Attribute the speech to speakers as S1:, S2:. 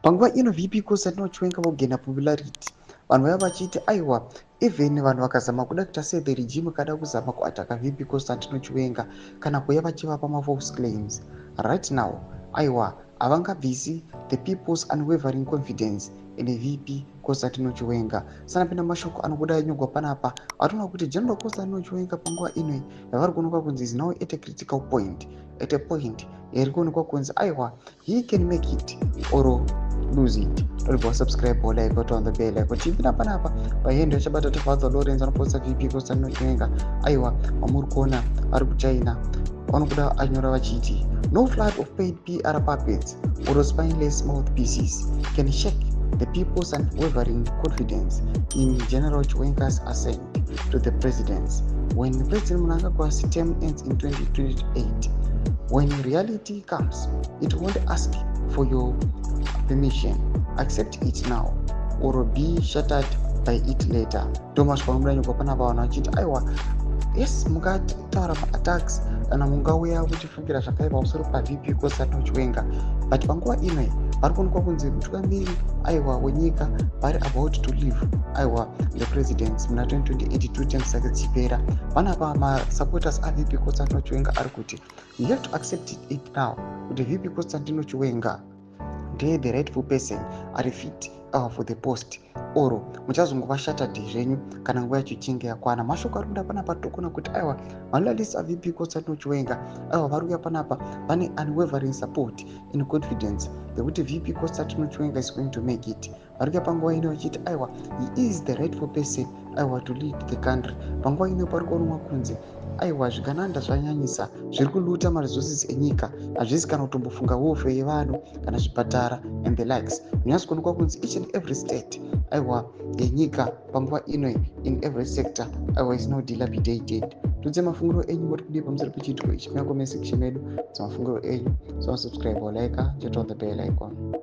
S1: panguva ino VP Constantine Chiwenga vogena popularity. Vanhu vaya vachiti aiwa, even vanhu vakazama kuda kuita the regime kada kuzama kuataka VP Constantine Chiwenga kana kuya vachivapa false claims. Right now, aiwa, havangabvisi the people's unwavering confidence in VP Constantine Chiwenga. Sana pina mashoko anobuda nyogwa panapa atona kuti General Constantine Chiwenga panguva ino yavari kuonekwa kunzi is now at a critical point, at a point yari kuonekwa kunzi aiwa, he can make it or lose it. Don't subscribe or like button on the bell like chipina panapa paendo chabata tafatha Lawrence anoposta VP Constantine Chiwenga aiwa mamuri kuona ari kuChina vanokuda anyora vachiti no flood of paid PR puppets or spineless mouthpieces can shake the people's unwavering confidence in General Chiwenga's ascent to the presidency. When President Mnangagwa's term ends in 2028, when reality comes, it won't ask for your permission. Accept it now or be shattered by it later. Thomas Kwamranyo Kopanaba wanachiti aiwa, yes, mungataura attacks kana mungauya kuchifungira zvakaipa pamusoro paVP Constantine Chiwenga, but panguva ino vari kuonekwa kunzi mutungamiri aiwa wenyika vari about to leave aiwa the president muna 2022 term dzake dzichipera. Panapa masupporters aVP Constantine Chiwenga ari kuti you have to accept it now kuti VP Constantine Chiwenga ndiye the rightful person ari fit for the post oro muchazongova shattered zvenyu kana nguva yacho ichinge yakwana. Mashoko ari kuda panapa tokona kuti aiwa malalisi aVP Constantine Chiwenga aiwa vari kuya panapa vane unwavering support in confidence yekuti VP Constantine Chiwenga is going to make it. Vari kuya panguva ino vachiti aiwa he is the rightful person aiwa to lead the country. Panguva ino pari kuonekwa kunzi aiwa zvikananda zvanyanyisa zviri kuluta maresources enyika, hazvisi kana kutombofunga warfare yevanhu kana zvipatara and the likes. Zvinyazi kuonekwa kunzi each and every state aiwa yenyika panguva ino in every sector aiwa is now dilapidated. Tudze mafungiro enyu muri kudii pamusoro pechiitiko ichi. Kuna comment section yedu dzamafungiro enyu. So subscribe or like, hit on the bell icon.